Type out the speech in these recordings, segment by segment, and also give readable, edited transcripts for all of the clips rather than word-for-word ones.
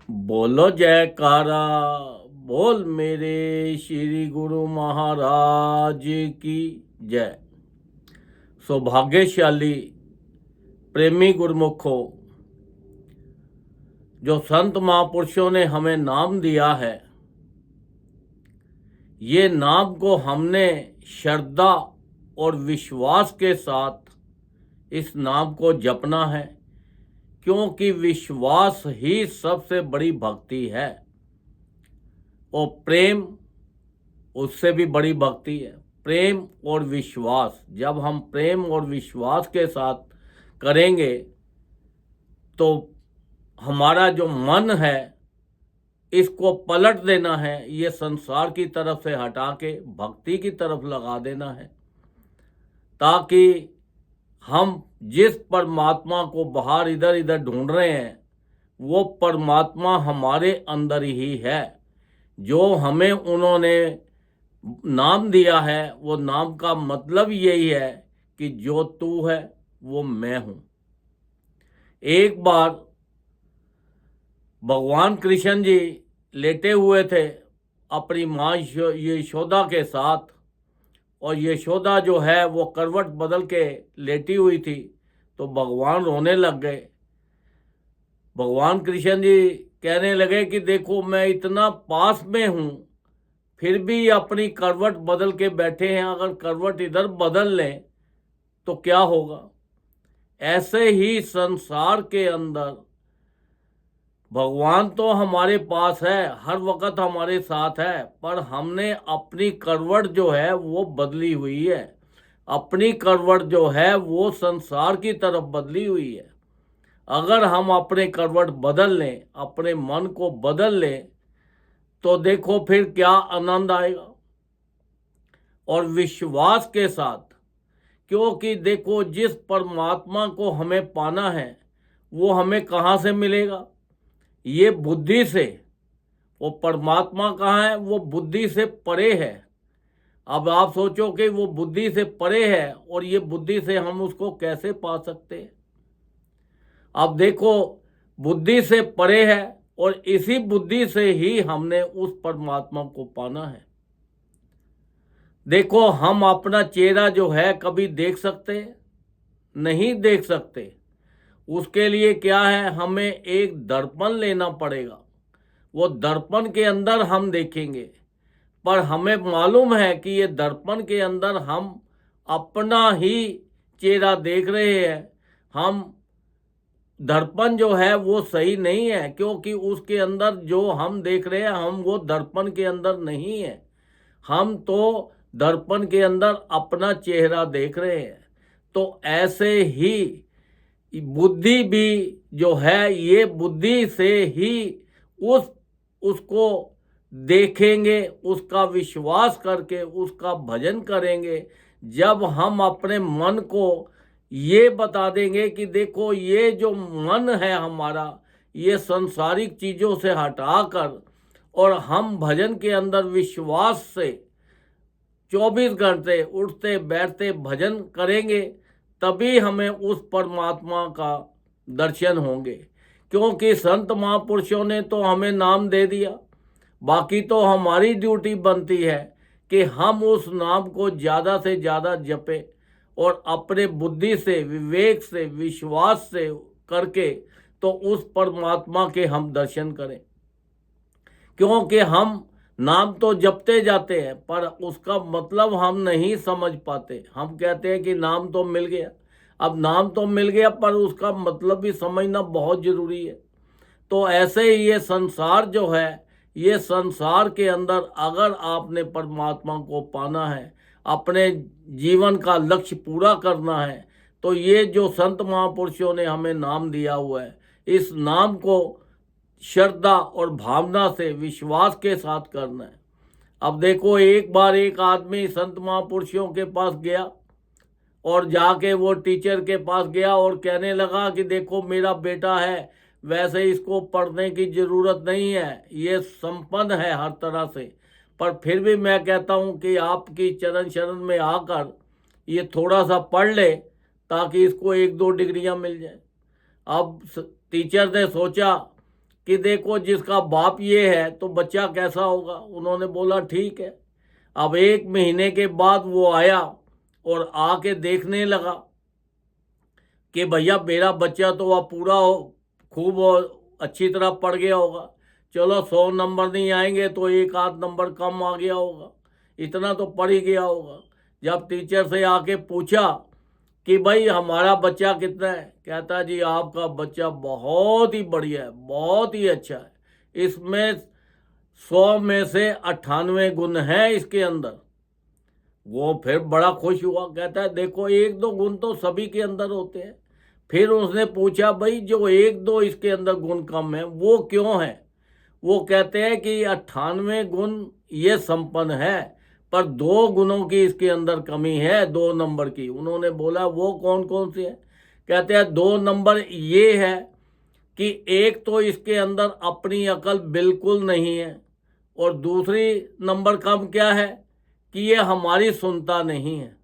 बोलो जयकारा, बोल मेरे श्री गुरु महाराज की जय। सौभाग्यशाली प्रेमी गुरुमुखो, जो संत महापुरुषों ने हमें नाम दिया है, ये नाम को हमने श्रद्धा और विश्वास के साथ इस नाम को जपना है, क्योंकि विश्वास ही सबसे बड़ी भक्ति है और प्रेम उससे भी बड़ी भक्ति है। प्रेम और विश्वास, जब हम प्रेम और विश्वास के साथ करेंगे तो हमारा जो मन है इसको पलट देना है, ये संसार की तरफ से हटा के भक्ति की तरफ लगा देना है, ताकि हम जिस परमात्मा को बाहर इधर इधर ढूंढ रहे हैं वो परमात्मा हमारे अंदर ही है। जो हमें उन्होंने नाम दिया है, वो नाम का मतलब यही है कि जो तू है वो मैं हूं। एक बार भगवान कृष्ण जी लेटे हुए थे अपनी माँ यशोदा के साथ, और यशोदा जो है वो करवट बदल के लेटी हुई थी, तो भगवान रोने लग गए। भगवान कृष्ण जी कहने लगे कि देखो मैं इतना पास में हूँ फिर भी अपनी करवट बदल के बैठे हैं, अगर करवट इधर बदल लें तो क्या होगा। ऐसे ही संसार के अंदर भगवान तो हमारे पास है, हर वक्त हमारे साथ है, पर हमने अपनी करवट जो है वो बदली हुई है। अपनी करवट जो है वो संसार की तरफ बदली हुई है। अगर हम अपने करवट बदल लें, अपने मन को बदल लें, तो देखो फिर क्या आनंद आएगा। और विश्वास के साथ, क्योंकि देखो जिस परमात्मा को हमें पाना है वो हमें कहाँ से मिलेगा, ये बुद्धि से। वो परमात्मा कहाँ है, वो बुद्धि से परे है। अब आप सोचो कि वो बुद्धि से परे है और ये बुद्धि से हम उसको कैसे पा सकते हैं। अब देखो बुद्धि से परे है और इसी बुद्धि से ही हमने उस परमात्मा को पाना है। देखो हम अपना चेहरा जो है कभी देख सकते हैं? नहीं देख सकते। उसके लिए क्या है, हमें एक दर्पण लेना पड़ेगा। वो दर्पण के अंदर हम देखेंगे, पर हमें मालूम है कि ये दर्पण के अंदर हम अपना ही चेहरा देख रहे हैं। हम दर्पण जो है वो सही नहीं है, क्योंकि उसके अंदर जो हम देख रहे हैं हम वो दर्पण के अंदर नहीं है। हम तो दर्पण के अंदर अपना चेहरा देख रहे हैं। तो ऐसे ही बुद्धि भी जो है, ये बुद्धि से ही उसको देखेंगे, उसका विश्वास करके उसका भजन करेंगे। जब हम अपने मन को ये बता देंगे कि देखो ये जो मन है हमारा, ये सांसारिक चीज़ों से हटाकर, और हम भजन के अंदर विश्वास से 24 घंटे उठते बैठते भजन करेंगे, तभी हमें उस परमात्मा का दर्शन होंगे। क्योंकि संत महापुरुषों ने तो हमें नाम दे दिया, बाकी तो हमारी ड्यूटी बनती है कि हम उस नाम को ज़्यादा से ज़्यादा जपें और अपने बुद्धि से, विवेक से, विश्वास से करके तो उस परमात्मा के हम दर्शन करें। क्योंकि हम नाम तो जपते जाते हैं पर उसका मतलब हम नहीं समझ पाते। हम कहते हैं कि नाम तो मिल गया। अब नाम तो मिल गया पर उसका मतलब भी समझना बहुत ज़रूरी है। तो ऐसे ही ये संसार जो है, ये संसार के अंदर अगर आपने परमात्मा को पाना है, अपने जीवन का लक्ष्य पूरा करना है, तो ये जो संत महापुरुषों ने हमें नाम दिया हुआ है, इस नाम को श्रद्धा और भावना से, विश्वास के साथ करना है। अब देखो एक बार एक आदमी संत महापुरुषों के पास गया और जाके वो टीचर के पास गया और कहने लगा कि देखो मेरा बेटा है, वैसे इसको पढ़ने की ज़रूरत नहीं है, ये संपन्न है हर तरह से, पर फिर भी मैं कहता हूँ कि आपकी चरण शरण में आकर ये थोड़ा सा पढ़ ले ताकि इसको 1-2 डिग्रियाँ मिल जाए। अब टीचर ने सोचा कि देखो जिसका बाप ये है तो बच्चा कैसा होगा। उन्होंने बोला ठीक है। अब 1 महीने के बाद वो आया और आके देखने लगा कि भैया मेरा बच्चा तो वह पूरा खूब अच्छी तरह पढ़ गया होगा। चलो 100 नंबर नहीं आएंगे तो 1 आध नंबर कम आ गया होगा, इतना तो पढ़ ही गया होगा। जब टीचर से आके पूछा कि भाई हमारा बच्चा कितना है, कहता जी आपका बच्चा बहुत ही बढ़िया है, बहुत ही अच्छा है, इसमें 100 में से 98 गुण हैं इसके अंदर। वो फिर बड़ा खुश हुआ, कहता है देखो 1-2 गुण तो सभी के अंदर होते हैं। फिर उसने पूछा भाई जो 1-2 इसके अंदर गुण कम है वो क्यों है। वो कहते हैं कि 98 गुण ये संपन्न है, पर 2 गुणों की इसके अंदर कमी है, 2 नंबर की। उन्होंने बोला वो कौन कौन सी है। कहते हैं 2 नंबर ये है कि एक तो इसके अंदर अपनी अकल बिल्कुल नहीं है, और दूसरी नंबर कम क्या है कि ये हमारी सुनता नहीं है।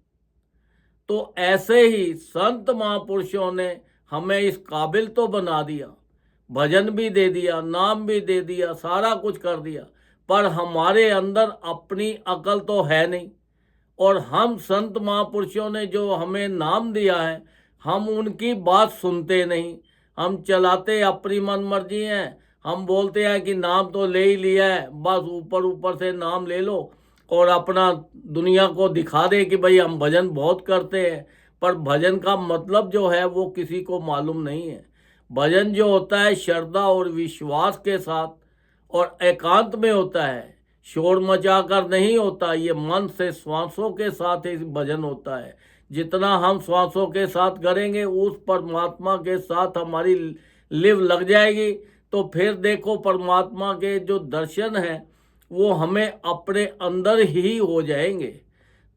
तो ऐसे ही संत महापुरुषों ने हमें इस काबिल तो बना दिया, भजन भी दे दिया, नाम भी दे दिया, सारा कुछ कर दिया, पर हमारे अंदर अपनी अकल तो है नहीं। और हम संत महापुरुषों ने जो हमें नाम दिया है, हम उनकी बात सुनते नहीं। हम चलाते अपनी मन मर्जी हैं। हम बोलते हैं कि नाम तो ले ही लिया है, बस ऊपर ऊपर से नाम ले लो और अपना दुनिया को दिखा दे कि भाई हम भजन बहुत करते हैं, पर भजन का मतलब जो है वो किसी को मालूम नहीं है। भजन जो होता है श्रद्धा और विश्वास के साथ और एकांत में होता है, शोर मचाकर नहीं होता। ये मन से श्वासों के साथ ही भजन होता है। जितना हम श्वासों के साथ करेंगे उस परमात्मा के साथ हमारी लिव लग जाएगी, तो फिर देखो परमात्मा के जो दर्शन हैं वो हमें अपने अंदर ही हो जाएंगे।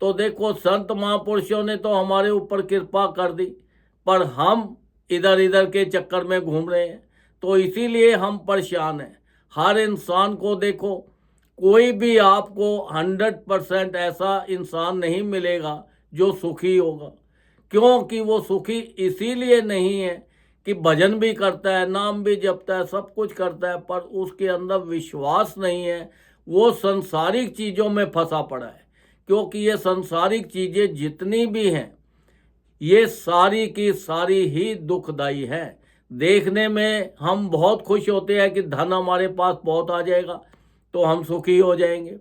तो देखो संत महापुरुषों ने तो हमारे ऊपर कृपा कर दी, पर हम इधर इधर के चक्कर में घूम रहे हैं, तो इसीलिए हम परेशान हैं। हर इंसान को देखो, कोई भी आपको 100% ऐसा इंसान नहीं मिलेगा जो सुखी होगा। क्योंकि वो सुखी इसीलिए नहीं है कि भजन भी करता है, नाम भी जपता है, सब कुछ करता है, पर उसके अंदर विश्वास नहीं है। वो संसारिक चीज़ों में फंसा पड़ा है। क्योंकि ये संसारिक चीज़ें जितनी भी हैं ये सारी की सारी ही दुखदाई है। देखने में हम बहुत खुश होते हैं कि धन हमारे पास बहुत आ जाएगा तो हम सुखी हो जाएंगे,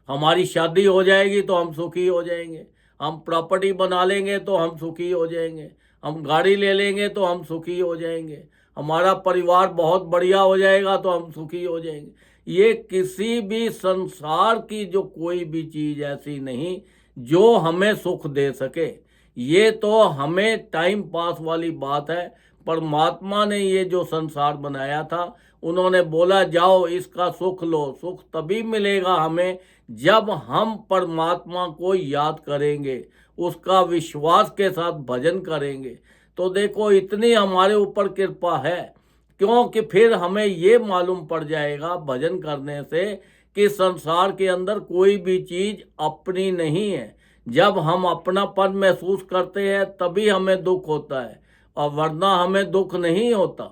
हमारी शादी हो जाएगी तो हम सुखी हो जाएंगे, हम प्रॉपर्टी बना लेंगे तो हम सुखी हो जाएंगे, हम गाड़ी ले लेंगे तो हम सुखी हो जाएंगे, हमारा परिवार बहुत बढ़िया हो जाएगा तो हम सुखी हो जाएंगे। ये किसी भी संसार की जो कोई भी चीज़ ऐसी नहीं जो हमें सुख दे सके। ये तो हमें टाइम पास वाली बात है। परमात्मा ने ये जो संसार बनाया था, उन्होंने बोला जाओ इसका सुख लो। सुख तभी मिलेगा हमें जब हम परमात्मा को याद करेंगे, उसका विश्वास के साथ भजन करेंगे। तो देखो इतनी हमारे ऊपर कृपा है, क्योंकि फिर हमें ये मालूम पड़ जाएगा भजन करने से कि संसार के अंदर कोई भी चीज़ अपनी नहीं है। जब हम अपनापन महसूस करते हैं तभी हमें दुख होता है, और वरना हमें दुख नहीं होता।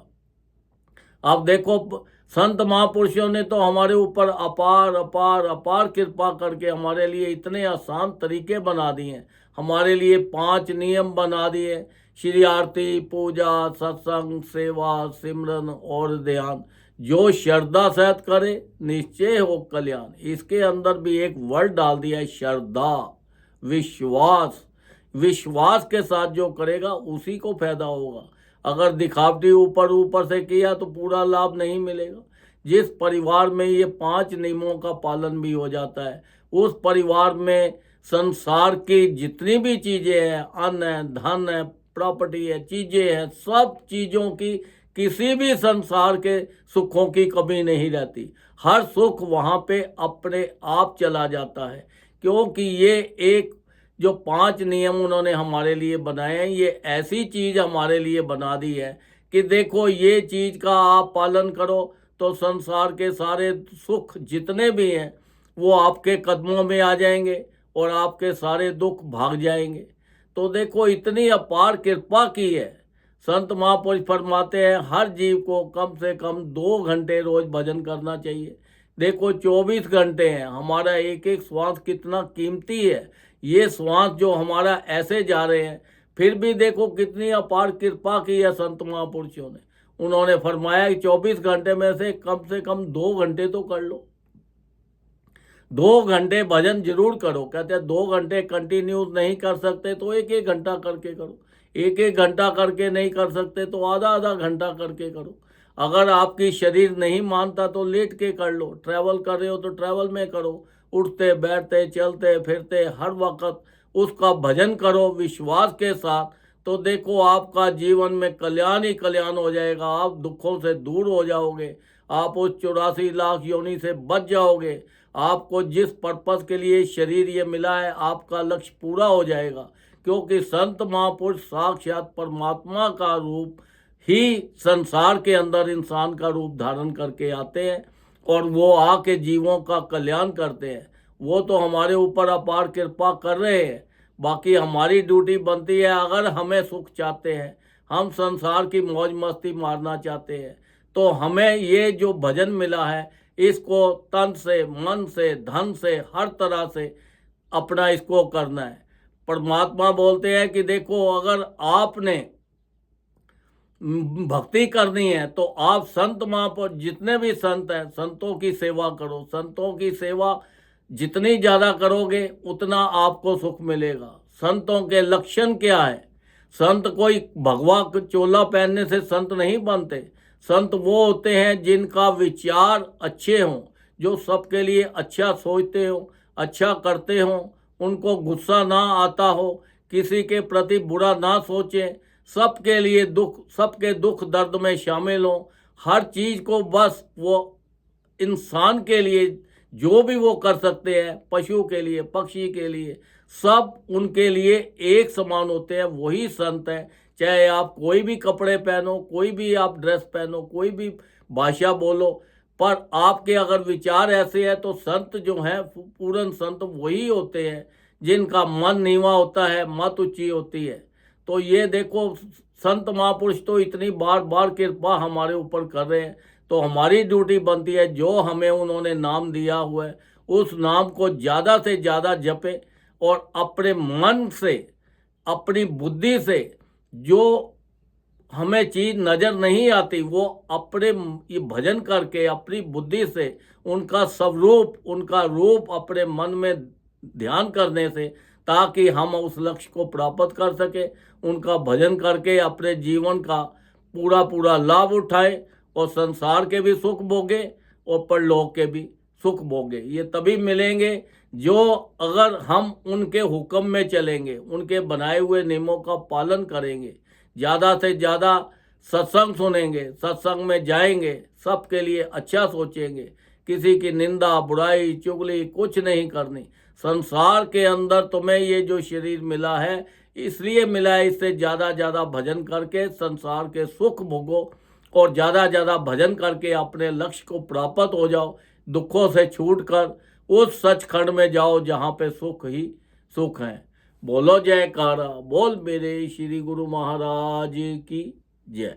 अब देखो संत महापुरुषों ने तो हमारे ऊपर अपार अपार अपार कृपा करके हमारे लिए इतने आसान तरीके बना दिए हैं। हमारे लिए 5 नियम बना दिए, श्री आरती, पूजा, सत्संग, सेवा, सिमरन और ध्यान। जो श्रद्धा सहित करे निश्चय हो कल्याण। इसके अंदर भी एक वर्ड डाल दिया है, श्रद्धा, विश्वास। विश्वास के साथ जो करेगा उसी को फायदा होगा। अगर दिखावटी ऊपर ऊपर से किया तो पूरा लाभ नहीं मिलेगा। जिस परिवार में ये 5 नियमों का पालन भी हो जाता है, उस परिवार में संसार की जितनी भी चीज़ें हैं, अन्न है, धन है, प्रॉपर्टी है, चीज़ें हैं, सब चीज़ों की किसी भी संसार के सुखों की कमी नहीं रहती। हर सुख वहाँ पे अपने आप चला जाता है। क्योंकि ये एक जो 5 नियम उन्होंने हमारे लिए बनाए हैं, ये ऐसी चीज़ हमारे लिए बना दी है कि देखो ये चीज़ का आप पालन करो तो संसार के सारे सुख जितने भी हैं वो आपके कदमों में आ जाएंगे और आपके सारे दुख भाग जाएंगे। तो देखो इतनी अपार कृपा की है संत महापुरुष फरमाते हैं हर जीव को कम से कम 2 घंटे रोज भजन करना चाहिए। देखो 24 घंटे हैं, हमारा एक एक श्वास कितना कीमती है। ये श्वास जो हमारा ऐसे जा रहे हैं, फिर भी देखो कितनी अपार कृपा की है संत महापुरुषों ने। उन्होंने फरमाया कि 24 घंटे में से कम 2 घंटे तो कर लो, 2 घंटे भजन जरूर करो। कहते हैं 2 घंटे कंटिन्यूस नहीं कर सकते तो 1-1 घंटा करके करो, 1-1 घंटा करके नहीं कर सकते तो आधा घंटा करके करो। अगर आपकी शरीर नहीं मानता तो लेट के कर लो, ट्रैवल कर रहे हो तो ट्रैवल में करो, उठते बैठते चलते फिरते हर वक्त उसका भजन करो विश्वास के साथ। तो देखो आपका जीवन में कल्याण ही कल्याण हो जाएगा, आप दुखों से दूर हो जाओगे, आप उस 84 लाख योनि से बच जाओगे। आपको जिस पर्पस के लिए शरीर ये मिला है आपका लक्ष्य पूरा हो जाएगा, क्योंकि संत महापुरुष साक्षात परमात्मा का रूप ही संसार के अंदर इंसान का रूप धारण करके आते हैं और वो आके जीवों का कल्याण करते हैं। वो तो हमारे ऊपर अपार कृपा कर रहे हैं, बाकी हमारी ड्यूटी बनती है। अगर हमें सुख चाहते हैं, हम संसार की मौज मस्ती मारना चाहते हैं, तो हमें ये जो भजन मिला है इसको तन से मन से धन से हर तरह से अपना इसको करना है। परमात्मा बोलते हैं कि देखो अगर आपने भक्ति करनी है तो आप संत महापुरुष जितने भी संत हैं संतों की सेवा करो। संतों की सेवा जितनी ज़्यादा करोगे उतना आपको सुख मिलेगा। संतों के लक्षण क्या है? संत कोई भगवा चोला पहनने से संत नहीं बनते। संत वो होते हैं जिनका विचार अच्छे हों, जो सबके लिए अच्छा सोचते हो, अच्छा करते हो, उनको गुस्सा ना आता हो, किसी के प्रति बुरा ना सोचें, सबके लिए सबके दुख दर्द में शामिल हो, हर चीज़ को बस वो इंसान के लिए जो भी वो कर सकते हैं, पशु के लिए पक्षी के लिए सब उनके लिए एक समान होते हैं, वही संत हैं। चाहे आप कोई भी कपड़े पहनो, कोई भी आप ड्रेस पहनो, कोई भी भाषा बोलो, पर आपके अगर विचार ऐसे हैं तो संत जो हैं पूर्ण संत वही होते हैं जिनका मन नीवा होता है, मत ऊंची होती है। तो ये देखो संत महापुरुष तो इतनी बार बार कृपा हमारे ऊपर कर रहे हैं, तो हमारी ड्यूटी बनती है जो हमें उन्होंने नाम दिया हुआ है उस नाम को ज़्यादा से ज़्यादा जपे और अपने मन से अपनी बुद्धि से जो हमें चीज़ नज़र नहीं आती वो अपने ये भजन करके अपनी बुद्धि से उनका स्वरूप उनका रूप अपने मन में ध्यान करने से, ताकि हम उस लक्ष्य को प्राप्त कर सके, उनका भजन करके अपने जीवन का पूरा लाभ उठाए और संसार के भी सुख भोगे और परलोक के भी सुख भोगे। ये तभी मिलेंगे जो अगर हम उनके हुक्म में चलेंगे, उनके बनाए हुए नियमों का पालन करेंगे, ज़्यादा से ज़्यादा सत्संग सुनेंगे, सत्संग में जाएंगे, सबके लिए अच्छा सोचेंगे, किसी की निंदा बुराई चुगली कुछ नहीं करनी। संसार के अंदर तुम्हें ये जो शरीर मिला है इसलिए मिला है, इससे ज़्यादा भजन करके संसार के सुख भोगो और ज़्यादा भजन करके अपने लक्ष्य को प्राप्त हो जाओ, दुखों से छूटकर उस सचखंड में जाओ जहाँ पे सुख ही सुख है। बोलो जयकारा, बोल मेरे श्री गुरु महाराज की जय।